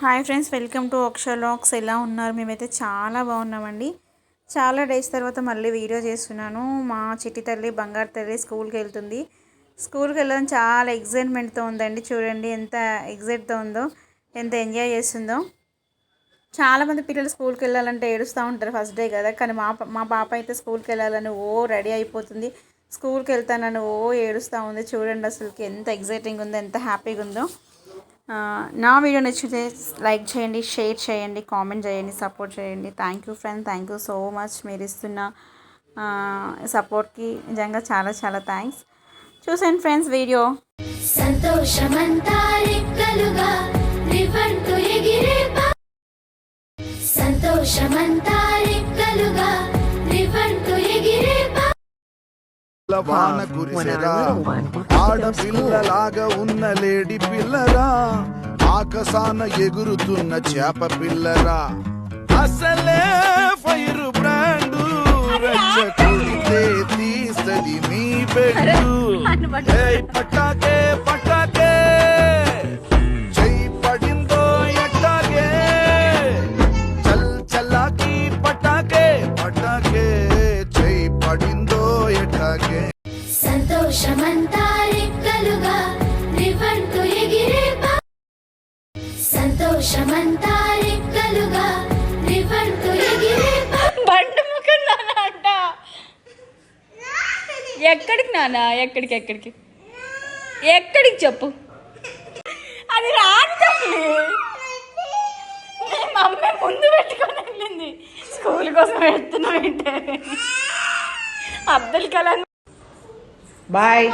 Hi friends, welcome to అక్షలాక్స్. ఎలా ఉన్నారు? మేమైతే చాలా బాగున్నామండి. చాలా డేస్ తర్వాత మళ్ళీ వీడియో చేస్తున్నాను. మా చిట్టి తల్లి, బంగారు తల్లి స్కూల్కి వెళ్తుంది. స్కూల్కి వెళ్ళడం చాలా ఎగ్జైట్మెంట్తో ఉందండి. చూడండి ఎంత ఎగ్జైట్తో ఉందో, ఎంత ఎంజాయ్ చేస్తుందో. చాలామంది పిల్లలు స్కూల్కి వెళ్ళాలంటే ఏడుస్తూ ఉంటారు ఫస్ట్ డే కదా. కానీ మా పాప అయితే స్కూల్కి వెళ్ళాలని రెడీ అయిపోతుంది. స్కూల్కి వెళ్తానని ఏడుస్తూ ఉంది. చూడండి అసలుకి ఎంత ఎగ్జైటింగ్ ఉందో, ఎంత హ్యాపీగా ఉందో. నా వీడియో నచ్చితే లైక్ చేయండి, షేర్ చేయండి, కామెంట్ చేయండి, సపోర్ట్ చేయండి. Thank you friends, thank you so much. మీరు ఇస్తున్న సపోర్ట్కి నిజంగా చాలా చాలా థ్యాంక్స్. చూసాను ఫ్రెండ్స్ వీడియో. సంతోషమంతా రెక్కలుగా రివంటు ఎగిరే సంతోషమంతా రెక్కలుగా రివంటు ఎగిరే వాన కురిసెరా ఆడపిల్లలాగా ఉన్న లేడి పిల్లరా, ఆకాశాన ఎగురుతున్న చేప పిల్లరా, అసలే ఫైర్ బ్రాండు రచ్చకొడితే తీస్తది మీ బెడ్డు. పటాకే పటాకే జై పడిందో ఎట్టాగే, చల్ చల్లాకి పటాకే పటాకే జై పడిందో ఎట్టాగే. సంతోషమంతా రెక్కలుగా రివంటు ఎగిరే సంతోషమంతా రెక్కలుగా రివంటు ఎగిరే బండి ముఖం నాన్న అంట. ఎక్కడికి నాన్న? ఎక్కడికి ఎక్కడికి ఎక్కడికి చెప్పు. అది రాని తల్లి, మమ్మీ ముందు పెట్టుకొని వెళ్ళింది. స్కూల్ కోసం వెళ్తున్నావు ఏంటే? అబ్దుల్ కలాం. బాయ్.